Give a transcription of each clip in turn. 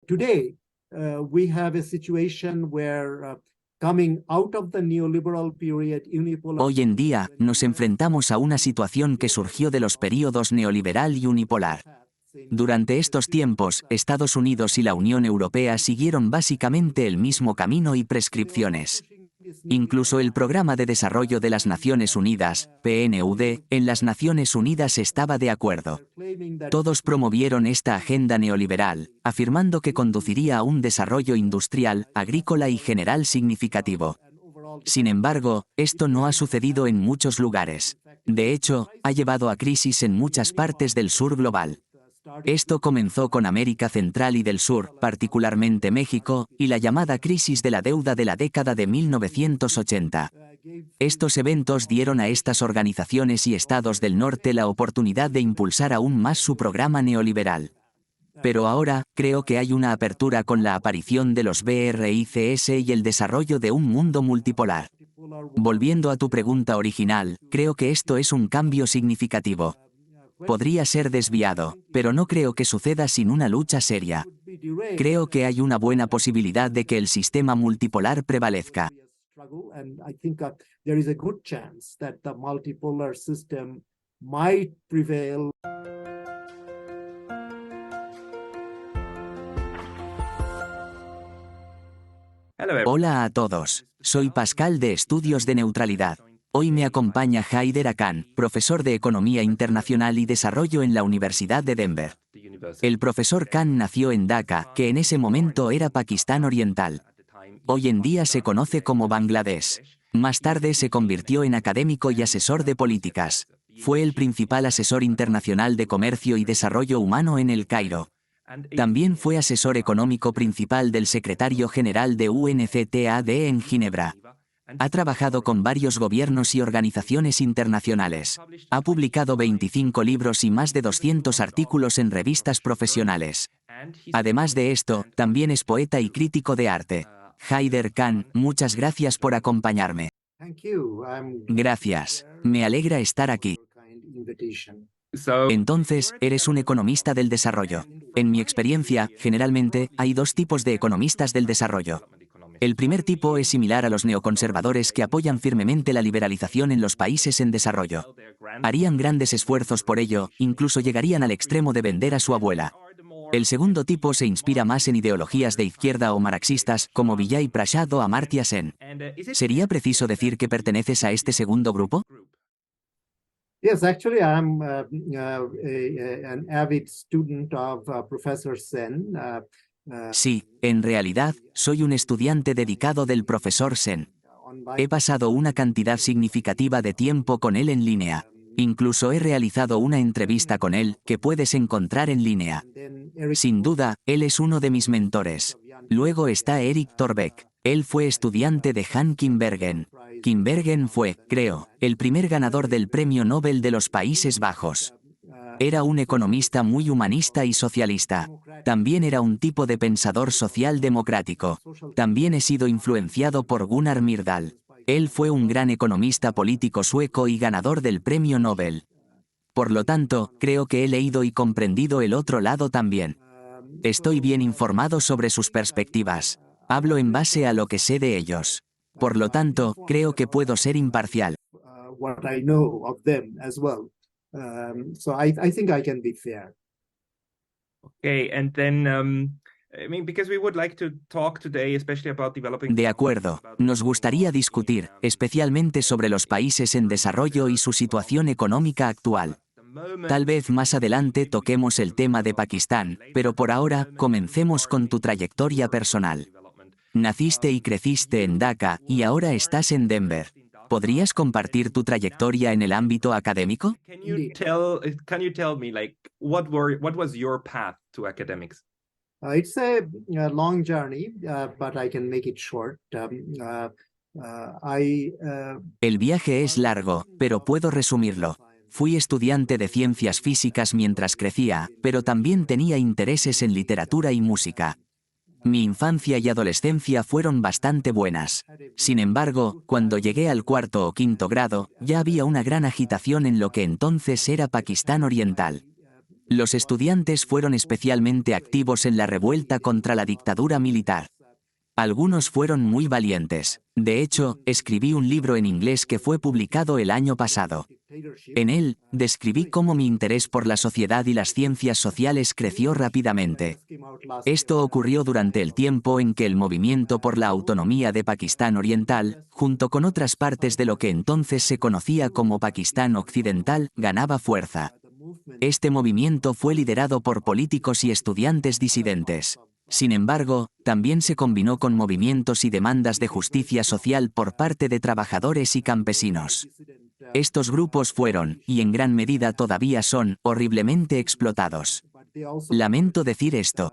Today, we have a situation where coming out of the neoliberal period, unipolar. Hoy en día, nos enfrentamos a una situación que surgió de los períodos neoliberal y unipolar. Durante estos tiempos, Estados Unidos y la Unión Europea siguieron básicamente el mismo camino y prescripciones. Incluso el Programa de Desarrollo de las Naciones Unidas, PNUD, en las Naciones Unidas estaba de acuerdo. Todos promovieron esta agenda neoliberal, afirmando que conduciría a un desarrollo industrial, agrícola y general significativo. Sin embargo, esto no ha sucedido en muchos lugares. De hecho, ha llevado a crisis en muchas partes del sur global. Esto comenzó con América Central y del Sur, particularmente México, y la llamada crisis de la deuda de la década de 1980. Estos eventos dieron a estas organizaciones y estados del norte la oportunidad de impulsar aún más su programa neoliberal. Pero ahora, creo que hay una apertura con la aparición de los BRICS y el desarrollo de un mundo multipolar. Volviendo a tu pregunta original, creo que esto es un cambio significativo. Podría ser desviado, pero no creo que suceda sin una lucha seria. Creo que hay una buena posibilidad de que el sistema multipolar prevalezca. Hola a todos. Soy Pascal de Estudios de Neutralidad. Hoy me acompaña Haider Hakan, profesor de Economía Internacional y Desarrollo en la Universidad de Denver. El profesor Khan nació en Dhaka, que en ese momento era Pakistán Oriental. Hoy en día se conoce como Bangladesh. Más tarde se convirtió en académico y asesor de políticas. Fue el principal asesor internacional de comercio y desarrollo humano en El Cairo. También fue asesor económico principal del secretario general de UNCTAD en Ginebra. Ha trabajado con varios gobiernos y organizaciones internacionales. Ha publicado 25 libros y más de 200 artículos en revistas profesionales. Además de esto, también es poeta y crítico de arte. Haider Khan, muchas gracias por acompañarme. Gracias. Me alegra estar aquí. Entonces, eres un economista del desarrollo. En mi experiencia, generalmente, hay dos tipos de economistas del desarrollo. El primer tipo es similar a los neoconservadores que apoyan firmemente la liberalización en los países en desarrollo. Harían grandes esfuerzos por ello, incluso llegarían al extremo de vender a su abuela. El segundo tipo se inspira más en ideologías de izquierda o marxistas, como Vijay Prashad o Amartya Sen. ¿Sería preciso decir que perteneces a este segundo grupo? Yes, actually, I'm an avid student of Professor Sen. Sí, en realidad, soy un estudiante dedicado del profesor Sen. He pasado una cantidad significativa de tiempo con él en línea. Incluso he realizado una entrevista con él, que puedes encontrar en línea. Sin duda, él es uno de mis mentores. Luego está Eric Torbeck. Él fue estudiante de Han Kimbergen. Kimbergen fue, creo, el primer ganador del Premio Nobel de los Países Bajos. Era un economista muy humanista y socialista. También era un tipo de pensador social democrático. También he sido influenciado por Gunnar Myrdal. Él fue un gran economista político sueco y ganador del Premio Nobel. Por lo tanto, creo que he leído y comprendido el otro lado también. Estoy bien informado sobre sus perspectivas. Hablo en base a lo que sé de ellos. Por lo tanto, creo que puedo ser imparcial. So I think I can be fair. Okay, and then I mean, because we would like to talk today, especially about developing. De acuerdo, nos gustaría discutir, especialmente sobre los países en desarrollo y su situación económica actual. Tal vez más adelante toquemos el tema de Pakistán, pero por ahora, comencemos con tu trayectoria personal. Naciste y creciste en Dhaka, y ahora estás en Denver. ¿Podrías compartir tu trayectoria en el ámbito académico? Can you tell me, like, what was your path to academics? It's a long journey, but I can make it short. El viaje es largo, pero puedo resumirlo. Fui estudiante de ciencias físicas mientras crecía, pero también tenía intereses en literatura y música. Mi infancia y adolescencia fueron bastante buenas. Sin embargo, cuando llegué al cuarto o quinto grado, ya había una gran agitación en lo que entonces era Pakistán Oriental. Los estudiantes fueron especialmente activos en la revuelta contra la dictadura militar. Algunos fueron muy valientes. De hecho, escribí un libro en inglés que fue publicado el año pasado. En él, describí cómo mi interés por la sociedad y las ciencias sociales creció rápidamente. Esto ocurrió durante el tiempo en que el movimiento por la autonomía de Pakistán Oriental, junto con otras partes de lo que entonces se conocía como Pakistán Occidental, ganaba fuerza. Este movimiento fue liderado por políticos y estudiantes disidentes. Sin embargo, también se combinó con movimientos y demandas de justicia social por parte de trabajadores y campesinos. Estos grupos fueron, y en gran medida todavía son, horriblemente explotados. Lamento decir esto.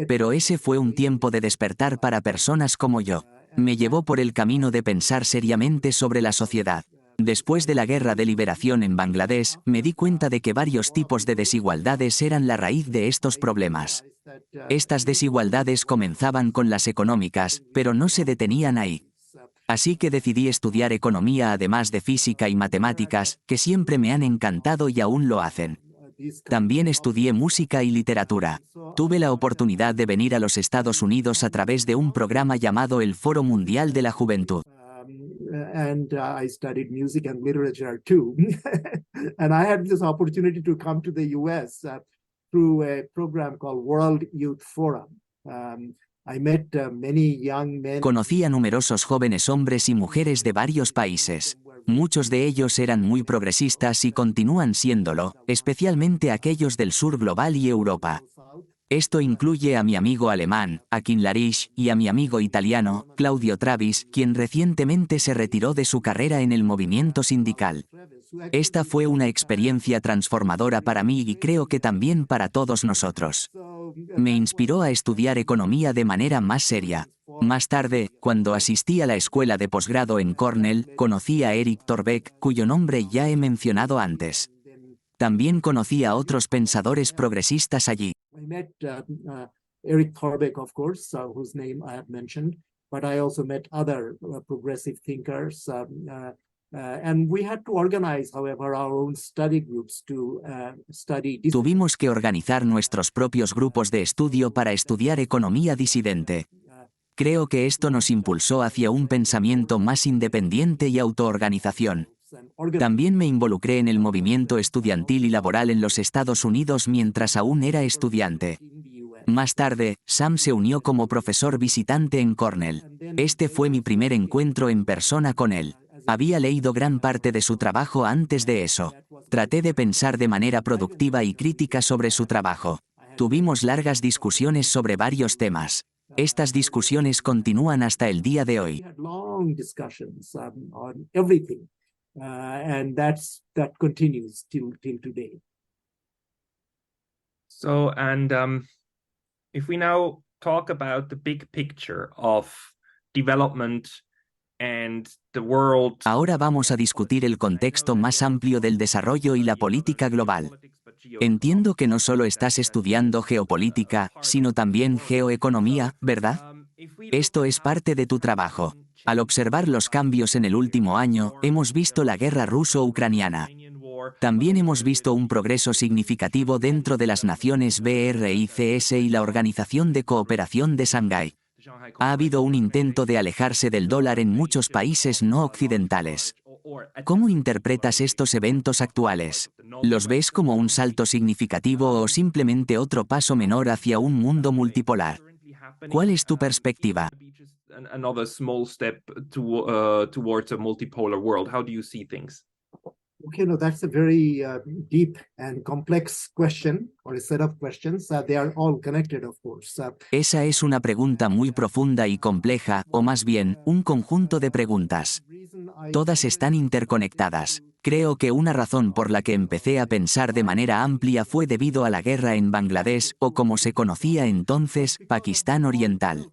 Pero ese fue un tiempo de despertar para personas como yo. Me llevó por el camino de pensar seriamente sobre la sociedad. Después de la guerra de liberación en Bangladesh, me di cuenta de que varios tipos de desigualdades eran la raíz de estos problemas. Estas desigualdades comenzaban con las económicas, pero no se detenían ahí. Así que decidí estudiar economía además de física y matemáticas, que siempre me han encantado y aún lo hacen. También estudié música y literatura. Tuve la oportunidad de venir a los Estados Unidos a través de un programa llamado el Foro Mundial de la Juventud. And I studied music and literature too. And I had this opportunity to come to the US through a program called World Youth Forum. I met many young men. Conocí a numerosos jóvenes hombres y mujeres de varios países. Muchos de ellos eran muy progresistas y continúan siéndolo, especialmente aquellos del sur global y Europa. Esto incluye a mi amigo alemán, Akin Larish, y a mi amigo italiano, Claudio Travis, quien recientemente se retiró de su carrera en el movimiento sindical. Esta fue una experiencia transformadora para mí y creo que también para todos nosotros. Me inspiró a estudiar economía de manera más seria. Más tarde, cuando asistí a la escuela de posgrado en Cornell, conocí a Eric Torbeck, cuyo nombre ya he mencionado antes. También conocí a otros pensadores progresistas allí. I met Eric Thorbecke, of course, whose name I have mentioned, but I also met other progressive thinkers, and we had to organize, however, our own study groups to study. Tuvimos que organizar nuestros propios grupos de estudio para estudiar economía disidente. Creo que esto nos impulsó hacia un pensamiento más independiente y autoorganización. También me involucré en el movimiento estudiantil y laboral en los Estados Unidos mientras aún era estudiante. Más tarde, Sam se unió como profesor visitante en Cornell. Este fue mi primer encuentro en persona con él. Había leído gran parte de su trabajo antes de eso. Traté de pensar de manera productiva y crítica sobre su trabajo. Tuvimos largas discusiones sobre varios temas. Estas discusiones continúan hasta el día de hoy. And that continues till today. So, and if we now talk about the big picture of development and the world. Ahora vamos a discutir el contexto más amplio del desarrollo y la política global. Entiendo que no solo estás estudiando geopolítica, sino también geoeconomía, ¿verdad? Esto es parte de tu trabajo. Al observar los cambios en el último año, hemos visto la guerra ruso-ucraniana. También hemos visto un progreso significativo dentro de las naciones BRICS y la Organización de Cooperación de Shanghái. Ha habido un intento de alejarse del dólar en muchos países no occidentales. ¿Cómo interpretas estos eventos actuales? ¿Los ves como un salto significativo o simplemente otro paso menor hacia un mundo multipolar? ¿Cuál es tu perspectiva? Another small step towards a multipolar world. How do you see things? Okay, no, that's a very deep and complex question, or a set of questions. They are all connected, of course. Esa es una pregunta muy profunda y compleja, o más bien, un conjunto de preguntas. Todas están interconectadas. Creo que una razón por la que empecé a pensar de manera amplia fue debido a la guerra en Bangladesh, o como se conocía entonces, Pakistán Oriental.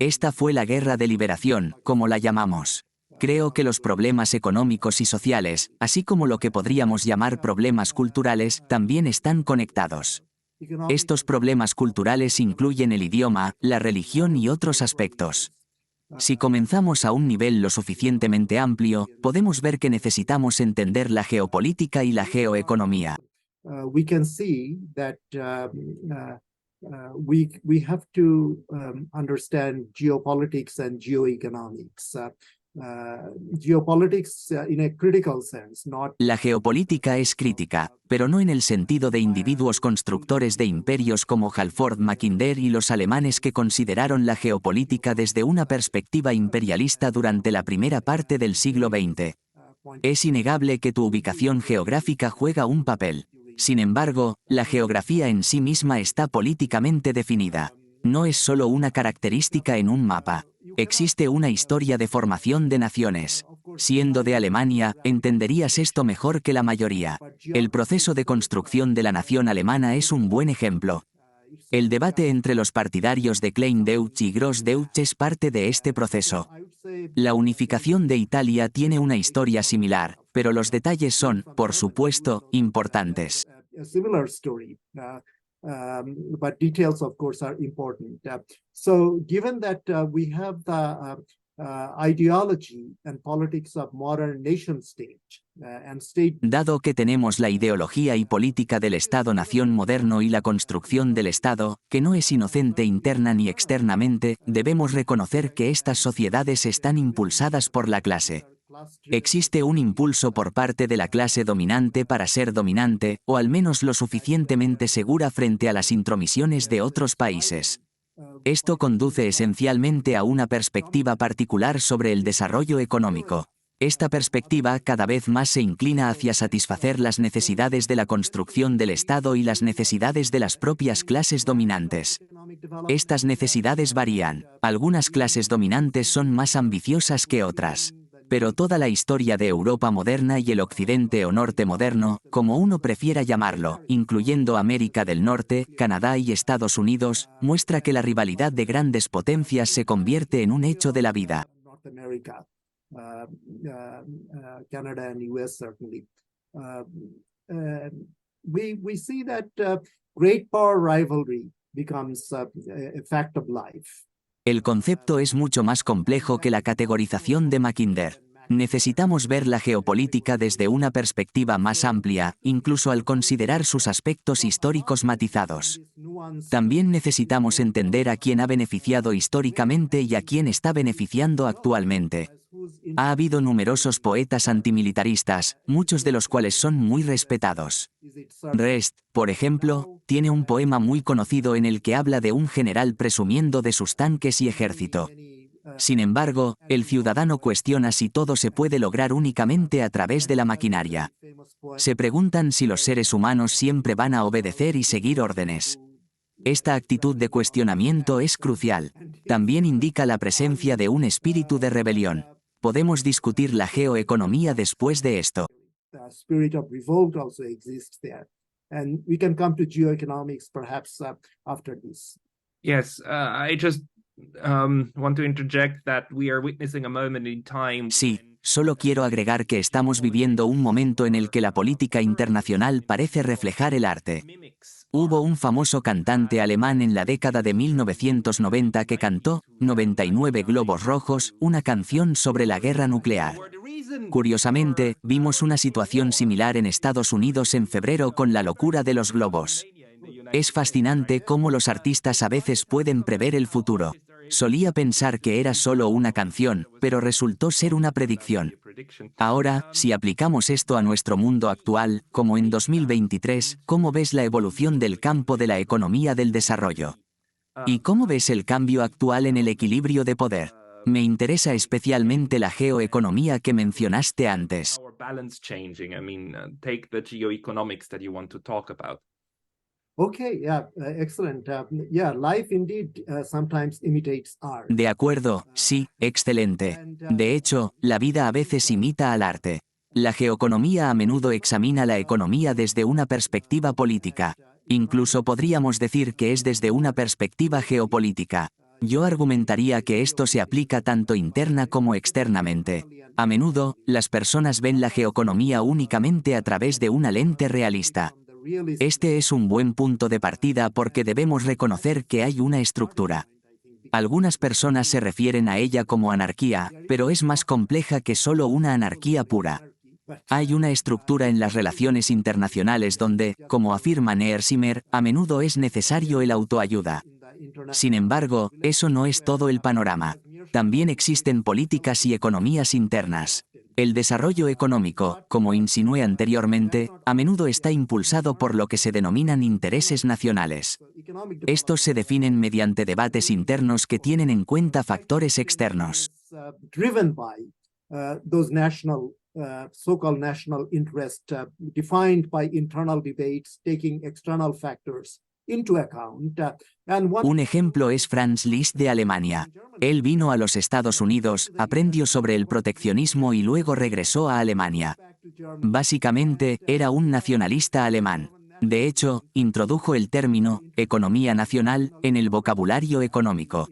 Esta fue la guerra de liberación, como la llamamos. Creo que los problemas económicos y sociales, así como lo que podríamos llamar problemas culturales, también están conectados. Estos problemas culturales incluyen el idioma, la religión y otros aspectos. Si comenzamos a un nivel lo suficientemente amplio, podemos ver que necesitamos entender la geopolítica y la geoeconomía. We can see that we have to understand geopolitics and geoeconomics. Geopolitics in a critical sense, not. La geopolítica es crítica, pero no en el sentido de individuos constructores de imperios como Halford Mackinder y los alemanes que consideraron la geopolítica desde una perspectiva imperialista durante la primera parte del siglo XX. Es innegable que tu ubicación geográfica juega un papel. Sin embargo, la geografía en sí misma está políticamente definida. No es solo una característica en un mapa. Existe una historia de formación de naciones. Siendo de Alemania, entenderías esto mejor que la mayoría. El proceso de construcción de la nación alemana es un buen ejemplo. El debate entre los partidarios de Klein Deutsch y Gross Deutsch es parte de este proceso. La unificación de Italia tiene una historia similar, pero los detalles son, por supuesto, importantes. But details, of course, are important. So, given that we have the ideology and politics of modern nation state and state. Dado que tenemos la ideología y política del Estado-nación moderno y la construcción del Estado, que no es inocente interna ni externamente, debemos reconocer que estas sociedades están impulsadas por la clase. Existe un impulso por parte de la clase dominante para ser dominante, o al menos lo suficientemente segura frente a las intromisiones de otros países. Esto conduce esencialmente a una perspectiva particular sobre el desarrollo económico. Esta perspectiva cada vez más se inclina hacia satisfacer las necesidades de la construcción del Estado y las necesidades de las propias clases dominantes. Estas necesidades varían. Algunas clases dominantes son más ambiciosas que otras. Pero toda la historia de Europa moderna y el Occidente o Norte moderno, como uno prefiera llamarlo, incluyendo América del Norte, Canadá y Estados Unidos, muestra que la rivalidad de grandes potencias se convierte en un hecho de la vida. Canada and US certainly. We see that great power rivalry becomes a fact of life. El concepto es mucho más complejo que la categorización de Mackinder. Necesitamos ver la geopolítica desde una perspectiva más amplia, incluso al considerar sus aspectos históricos matizados. También necesitamos entender a quién ha beneficiado históricamente y a quién está beneficiando actualmente. Ha habido numerosos poetas antimilitaristas, muchos de los cuales son muy respetados. Rest, por ejemplo, tiene un poema muy conocido en el que habla de un general presumiendo de sus tanques y ejército. Sin embargo, el ciudadano cuestiona si todo se puede lograr únicamente a través de la maquinaria. Se preguntan si los seres humanos siempre van a obedecer y seguir órdenes. Esta actitud de cuestionamiento es crucial. También indica la presencia de un espíritu de rebelión. Podemos discutir la geoeconomía después de esto. Spirit of revolt also exists there, and we can come to geoeconomics perhaps after this. Yes, I just want to interject that we are witnessing a moment in time. Sí, solo quiero agregar que estamos viviendo un momento en el que la política internacional parece reflejar el arte. Hubo un famoso cantante alemán en la década de 1990 que cantó 99 globos rojos, una canción sobre la guerra nuclear. Curiosamente, vimos una situación similar en Estados Unidos en febrero con la locura de los globos. Es fascinante cómo los artistas a veces pueden prever el futuro. Solía pensar que era solo una canción, pero resultó ser una predicción. Ahora, si aplicamos esto a nuestro mundo actual, como en 2023, ¿cómo ves la evolución del campo de la economía del desarrollo? ¿Y cómo ves el cambio actual en el equilibrio de poder? Me interesa especialmente la geoeconomía que mencionaste antes. Okay, yeah, excellent. Yeah, life indeed sometimes imitates art. De acuerdo, sí, excelente. De hecho, la vida a veces imita al arte. La geoeconomía a menudo examina la economía desde una perspectiva política. Incluso podríamos decir que es desde una perspectiva geopolítica. Yo argumentaría que esto se aplica tanto interna como externamente. A menudo, las personas ven la geoeconomía únicamente a través de una lente realista. Este es un buen punto de partida porque debemos reconocer que hay una estructura. Algunas personas se refieren a ella como anarquía, pero es más compleja que solo una anarquía pura. Hay una estructura en las relaciones internacionales donde, como afirma Neer Simer, a menudo es necesario el autoayuda. Sin embargo, eso no es todo el panorama. También existen políticas y economías internas. El desarrollo económico, como insinué anteriormente, a menudo está impulsado por lo que se denominan intereses nacionales. Estos se definen mediante debates internos que tienen en cuenta factores externos. So-called national interest defined by internal debates taking external factors into account. Un ejemplo es Franz Liszt de Alemania. Él vino a los Estados Unidos, aprendió sobre el proteccionismo y luego regresó a Alemania. Básicamente, era un nacionalista alemán. De hecho, introdujo el término economía nacional en el vocabulario económico.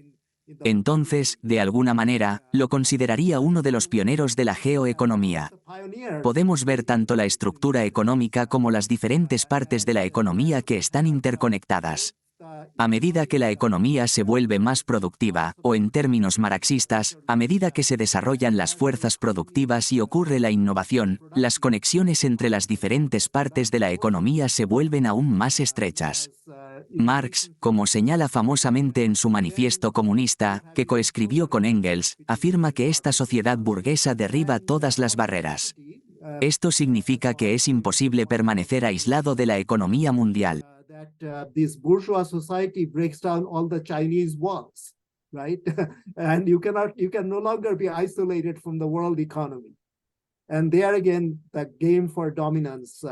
Entonces, de alguna manera, lo consideraría uno de los pioneros de la geoeconomía. Podemos ver tanto la estructura económica como las diferentes partes de la economía que están interconectadas. A medida que la economía se vuelve más productiva, o en términos marxistas, a medida que se desarrollan las fuerzas productivas y ocurre la innovación, las conexiones entre las diferentes partes de la economía se vuelven aún más estrechas. Marx, como señala famosamente en su manifiesto comunista, que coescribió con Engels, afirma que esta sociedad burguesa derriba todas las barreras. Esto significa que es imposible permanecer aislado de la economía mundial. This bourgeois society breaks down all the Chinese walls, right? And you can no longer be isolated from the world economy. And there again, the game for dominance.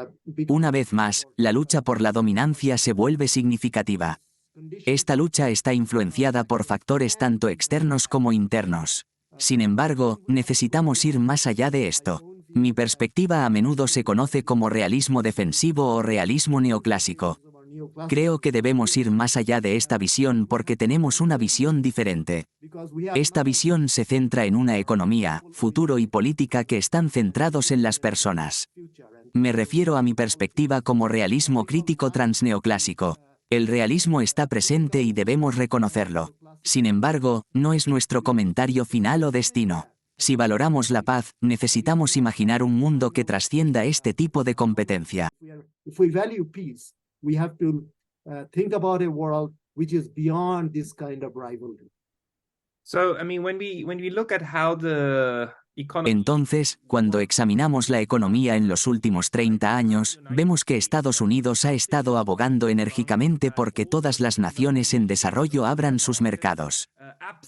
Una vez más, la lucha por la dominancia se vuelve significativa. Esta lucha está influenciada por factores tanto externos como internos. Sin embargo, necesitamos ir más allá de esto. Mi perspectiva a menudo se conoce como realismo defensivo o realismo neoclásico. Creo que debemos ir más allá de esta visión porque tenemos una visión diferente. Esta visión se centra en una economía, futuro y política que están centrados en las personas. Me refiero a mi perspectiva como realismo crítico transneoclásico. El realismo está presente y debemos reconocerlo. Sin embargo, no es nuestro comentario final o destino. Si valoramos la paz, necesitamos imaginar un mundo que trascienda este tipo de competencia. We have to think about a world which is beyond this kind of rivalry. So, I mean, when we look at how the economy... Entonces, cuando examinamos la economía en los últimos 30 años, vemos que Estados Unidos ha estado abogando enérgicamente porque todas las naciones en desarrollo abran sus mercados.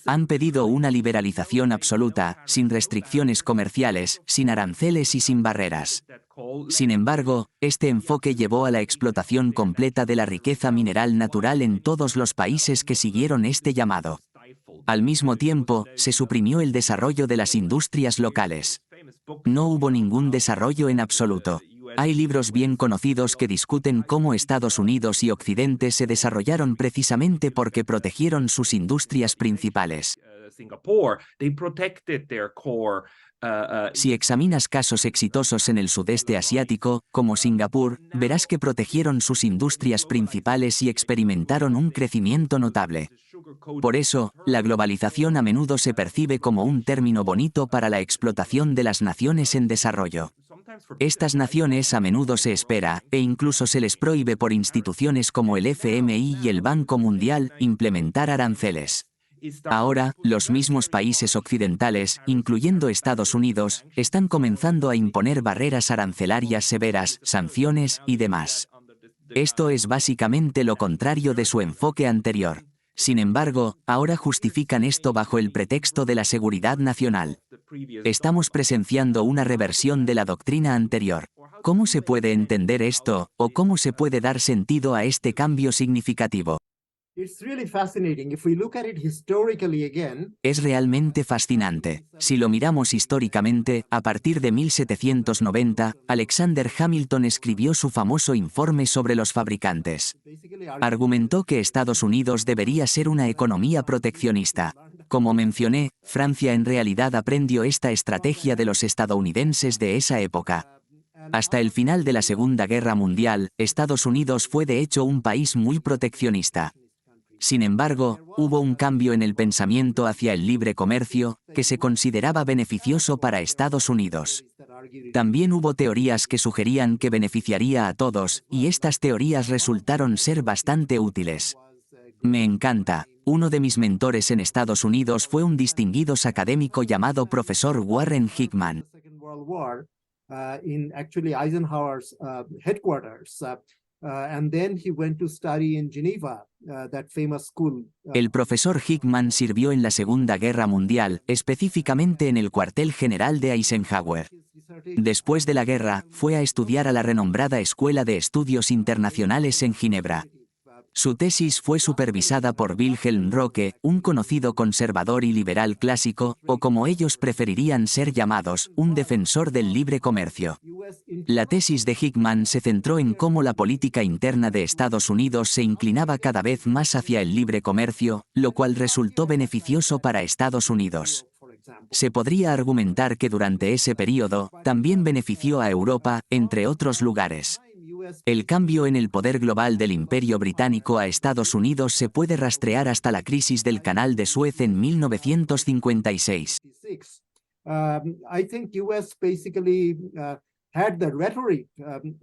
Han pedido una liberalización absoluta, sin restricciones comerciales, sin aranceles y sin barreras. Sin embargo, este enfoque llevó a la explotación completa de la riqueza mineral natural en todos los países que siguieron este llamado. Al mismo tiempo, se suprimió el desarrollo de las industrias locales. No hubo ningún desarrollo en absoluto. Hay libros bien conocidos que discuten cómo Estados Unidos y Occidente se desarrollaron precisamente porque protegieron sus industrias principales. Si examinas casos exitosos en el sudeste asiático, como Singapur, verás que protegieron sus industrias principales y experimentaron un crecimiento notable. Por eso, la globalización a menudo se percibe como un término bonito para la explotación de las naciones en desarrollo. Estas naciones a menudo se espera, e incluso se les prohíbe por instituciones como el FMI y el Banco Mundial, implementar aranceles. Ahora, los mismos países occidentales, incluyendo Estados Unidos, están comenzando a imponer barreras arancelarias severas, sanciones y demás. Esto es básicamente lo contrario de su enfoque anterior. Sin embargo, ahora justifican esto bajo el pretexto de la seguridad nacional. Estamos presenciando una reversión de la doctrina anterior. ¿Cómo se puede entender esto, o cómo se puede dar sentido a este cambio significativo? Es realmente fascinante. Si lo miramos históricamente, a partir de 1790, Alexander Hamilton escribió su famoso informe sobre los fabricantes. Argumentó que Estados Unidos debería ser una economía proteccionista. Como mencioné, Francia en realidad aprendió esta estrategia de los estadounidenses de esa época. Hasta el final de la Segunda Guerra Mundial, Estados Unidos fue de hecho un país muy proteccionista. Sin embargo, hubo un cambio en el pensamiento hacia el libre comercio, que se consideraba beneficioso para Estados Unidos. También hubo teorías que sugerían que beneficiaría a todos, y estas teorías resultaron ser bastante útiles. Me encanta. Uno de mis mentores en Estados Unidos fue un distinguido académico llamado profesor Warren Hickman. In actually Eisenhower's headquarters, and then he went to study in Geneva, that famous school. El profesor Hickman sirvió en la Segunda Guerra Mundial, específicamente en el cuartel general de Eisenhower. Después de la guerra, fue a estudiar a la renombrada Escuela de Estudios Internacionales en Ginebra. Su tesis fue supervisada por Wilhelm Rocke, un conocido conservador y liberal clásico, o como ellos preferirían ser llamados, un defensor del libre comercio. La tesis de Hickman se centró en cómo la política interna de Estados Unidos se inclinaba cada vez más hacia el libre comercio, lo cual resultó beneficioso para Estados Unidos. Se podría argumentar que durante ese período, también benefició a Europa, entre otros lugares. El cambio en el poder global del Imperio Británico a Estados Unidos se puede rastrear hasta la crisis del Canal de Suez en 1956. I think US basically had the rhetoric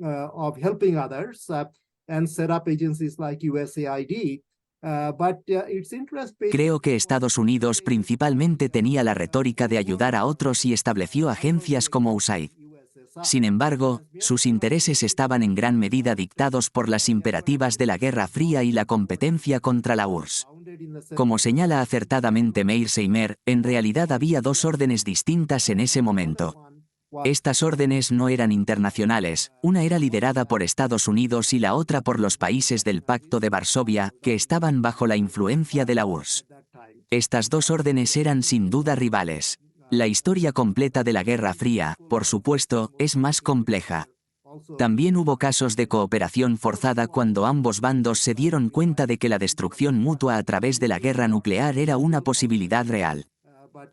of helping others and set up agencies like USAID. Creo que Estados Unidos principalmente tenía la retórica de ayudar a otros y estableció agencias como USAID. Sin embargo, sus intereses estaban en gran medida dictados por las imperativas de la Guerra Fría y la competencia contra la URSS. Como señala acertadamente Meir Seimer, en realidad había dos órdenes distintas en ese momento. Estas órdenes no eran internacionales, una era liderada por Estados Unidos y la otra por los países del Pacto de Varsovia, que estaban bajo la influencia de la URSS. Estas dos órdenes eran sin duda rivales. La historia completa de la Guerra Fría, por supuesto, es más compleja. También hubo casos de cooperación forzada cuando ambos bandos se dieron cuenta de que la destrucción mutua a través de la guerra nuclear era una posibilidad real.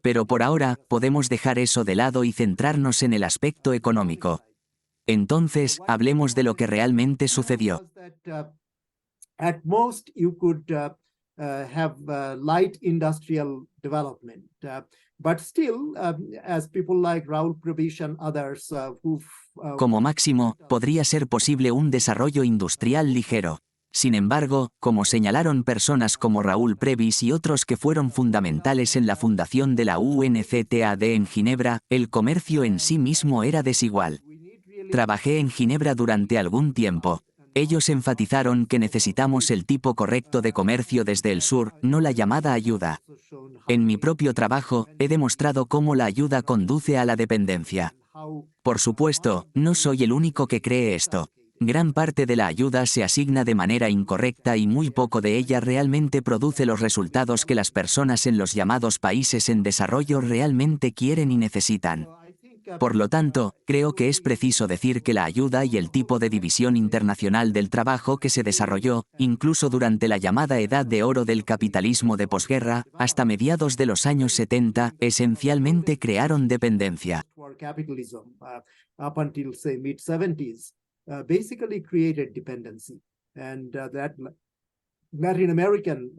Pero por ahora, podemos dejar eso de lado y centrarnos en el aspecto económico. Entonces, hablemos de lo que realmente sucedió. At most, you could have light industrial development. But still, as people like Raoul Prebisch and others Como máximo, podría ser posible un desarrollo industrial ligero. Sin embargo, como señalaron personas como Raoul Prebisch y otros que fueron fundamentales en la fundación de la UNCTAD en Ginebra, el comercio en sí mismo era desigual. Trabajé en Ginebra durante algún tiempo. Ellos enfatizaron que necesitamos el tipo correcto de comercio desde el sur, no la llamada ayuda. En mi propio trabajo, he demostrado cómo la ayuda conduce a la dependencia. Por supuesto, no soy el único que cree esto. Gran parte de la ayuda se asigna de manera incorrecta y muy poco de ella realmente produce los resultados que las personas en los llamados países en desarrollo realmente quieren y necesitan. Por lo tanto, creo que es preciso decir que la ayuda y el tipo de división internacional del trabajo que se desarrolló, incluso durante la llamada Edad de Oro del capitalismo de posguerra, hasta mediados de los años 70, esencialmente crearon dependencia. Basically created dependency. And that Latin American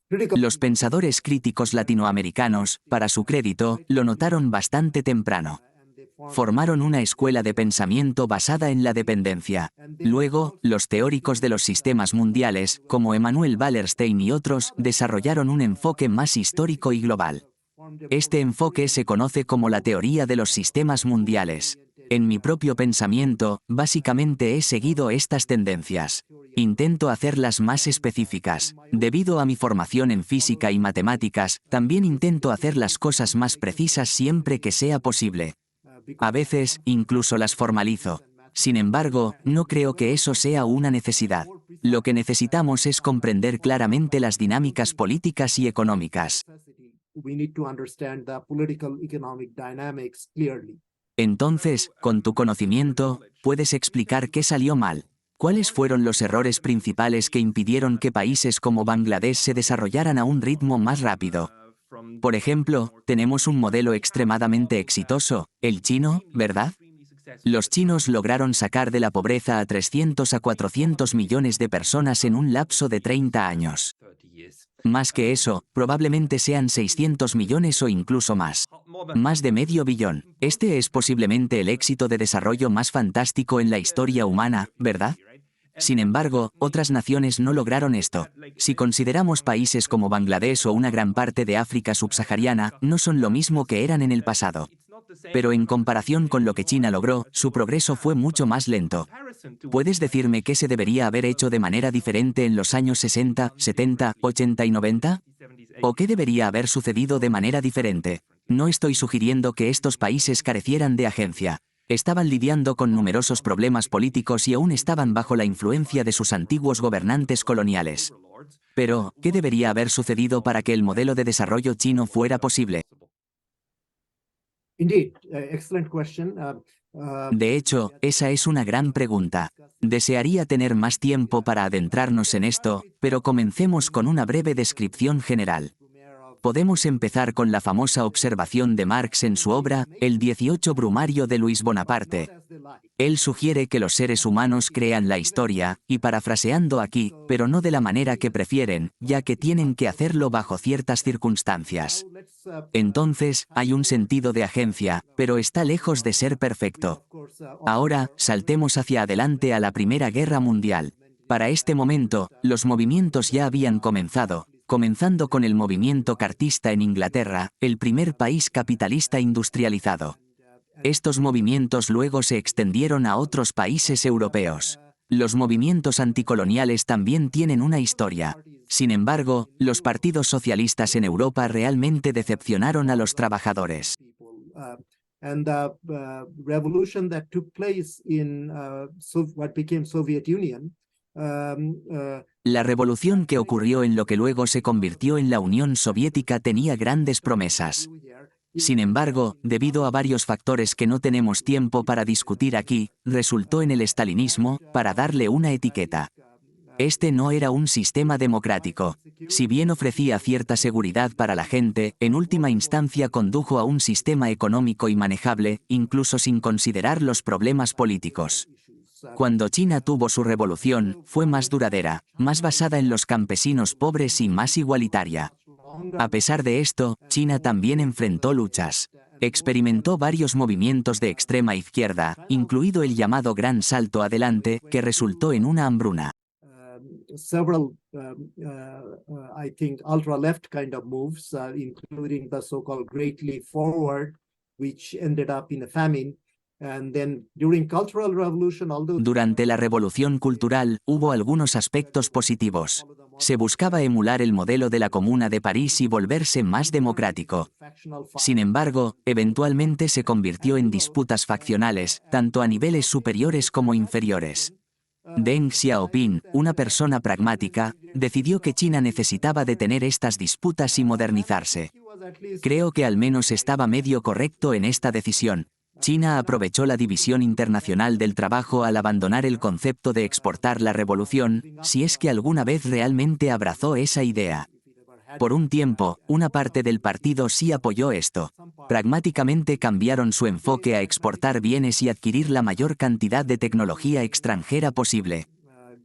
Los pensadores críticos latinoamericanos, para su crédito, lo notaron bastante temprano. Formaron una escuela de pensamiento basada en la dependencia. Luego, los teóricos de los sistemas mundiales, como Emanuel Wallerstein y otros, desarrollaron un enfoque más histórico y global. Este enfoque se conoce como la teoría de los sistemas mundiales. En mi propio pensamiento, básicamente he seguido estas tendencias. Intento hacerlas más específicas. Debido a mi formación en física y matemáticas, también intento hacer las cosas más precisas siempre que sea posible. A veces, incluso las formalizo. Sin embargo, no creo que eso sea una necesidad. Lo que necesitamos es comprender claramente las dinámicas políticas y económicas. Entonces, con tu conocimiento, puedes explicar qué salió mal. ¿Cuáles fueron los errores principales que impidieron que países como Bangladesh se desarrollaran a un ritmo más rápido? Por ejemplo, tenemos un modelo extremadamente exitoso, el chino, ¿verdad? Los chinos lograron sacar de la pobreza a 300 a 400 millones de personas en un lapso de 30 años. Más que eso, probablemente sean 600 millones o incluso más. Más de medio billón. Este es posiblemente el éxito de desarrollo más fantástico en la historia humana, ¿verdad? Sin embargo, otras naciones no lograron esto. Si consideramos países como Bangladesh o una gran parte de África subsahariana, no son lo mismo que eran en el pasado. Pero en comparación con lo que China logró, su progreso fue mucho más lento. ¿Puedes decirme qué se debería haber hecho de manera diferente en los años 60, 70, 80 y 90? ¿O qué debería haber sucedido de manera diferente? No estoy sugiriendo que estos países carecieran de agencia. Estaban lidiando con numerosos problemas políticos y aún estaban bajo la influencia de sus antiguos gobernantes coloniales. Pero, ¿qué debería haber sucedido para que el modelo de desarrollo chino fuera posible? Indeed, excellent question. De hecho, esa es una gran pregunta. Desearía tener más tiempo para adentrarnos en esto, pero comencemos con una breve descripción general. Podemos empezar con la famosa observación de Marx en su obra, El 18 Brumario de Luis Bonaparte. Él sugiere que los seres humanos crean la historia, y parafraseando aquí, pero no de la manera que prefieren, ya que tienen que hacerlo bajo ciertas circunstancias. Entonces, hay un sentido de agencia, pero está lejos de ser perfecto. Ahora, saltemos hacia adelante a la Primera Guerra Mundial. Para este momento, los movimientos ya habían comenzando con el movimiento cartista en Inglaterra, el primer país capitalista industrializado. Estos movimientos luego se extendieron a otros países europeos. Los movimientos anticoloniales también tienen una historia. Sin embargo, los partidos socialistas en Europa realmente decepcionaron a los trabajadores. And the revolution that took place in what became Soviet Union. La revolución que ocurrió en lo que luego se convirtió en la Unión Soviética tenía grandes promesas. Sin embargo, debido a varios factores que no tenemos tiempo para discutir aquí, resultó en el estalinismo, para darle una etiqueta. Este no era un sistema democrático. Si bien ofrecía cierta seguridad para la gente, en última instancia condujo a un sistema económico inmanejable, incluso sin considerar los problemas políticos. Cuando China tuvo su revolución, fue más duradera, más basada en los campesinos pobres y más igualitaria. A pesar de esto, China también enfrentó luchas. Experimentó varios movimientos de extrema izquierda, incluido el llamado Gran Salto Adelante, que resultó en una hambruna. Several, I think, ultra-left kind of moves, including the so-called Great Leap Forward, which ended up in a famine. And then during Cultural Revolution, although... Durante la Revolución Cultural, hubo algunos aspectos positivos. Se buscaba emular el modelo de la Comuna de París y volverse más democrático. Sin embargo, eventualmente se convirtió en disputas faccionales, tanto a niveles superiores como inferiores. Deng Xiaoping, una persona pragmática, decidió que China necesitaba detener estas disputas y modernizarse. Creo que al menos estaba medio correcto en esta decisión. China aprovechó la división internacional del trabajo al abandonar el concepto de exportar la revolución, si es que alguna vez realmente abrazó esa idea. Por un tiempo, una parte del partido sí apoyó esto. Pragmáticamente cambiaron su enfoque a exportar bienes y adquirir la mayor cantidad de tecnología extranjera posible.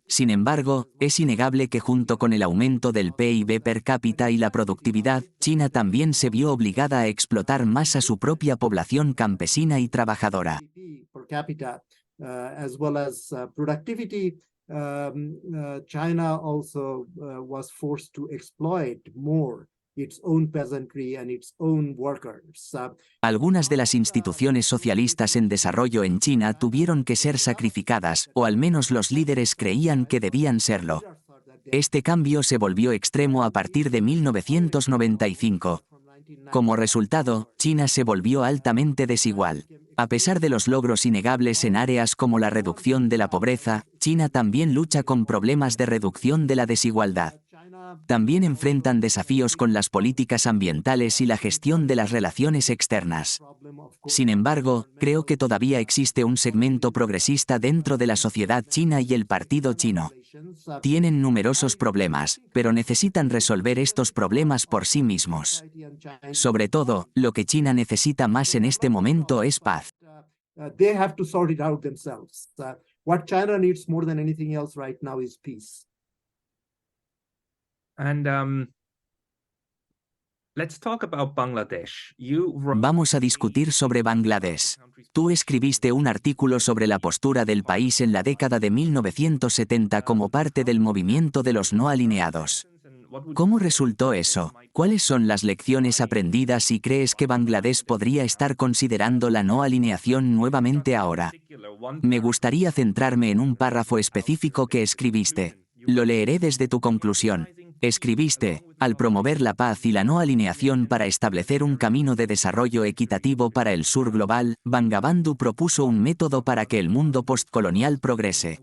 Sin embargo, es innegable que junto con el aumento del PIB per cápita y la productividad, China también se vio obligada a explotar más a su propia población campesina y trabajadora. China also was forced to exploit more its own peasantry and its own workers. Algunas de las instituciones socialistas en desarrollo en China tuvieron que ser sacrificadas, o al menos los líderes creían que debían serlo. Este cambio se volvió extremo a partir de 1995. Como resultado, China se volvió altamente desigual. A pesar de los logros innegables en áreas como la reducción de la pobreza, China también lucha con problemas de reducción de la desigualdad. También enfrentan desafíos con las políticas ambientales y la gestión de las relaciones externas. Sin embargo, creo que todavía existe un segmento progresista dentro de la sociedad china y el partido chino. Tienen numerosos problemas, pero necesitan resolver estos problemas por sí mismos. Sobre todo, lo que China necesita más en este momento es paz. They have to sort it out themselves. What China needs more than anything else right now is peace. And let's talk about Bangladesh. Vamos a discutir sobre Bangladesh. Tú escribiste un artículo sobre la postura del país en la década de 1970 como parte del movimiento de los no alineados. ¿Cómo resultó eso? ¿Cuáles son las lecciones aprendidas y crees que Bangladesh podría estar considerando la no alineación nuevamente ahora? Me gustaría centrarme en un párrafo específico que escribiste. Lo leeré desde tu conclusión. Escribiste, al promover la paz y la no alineación para establecer un camino de desarrollo equitativo para el sur global, Bangabandhu propuso un método para que el mundo postcolonial progrese.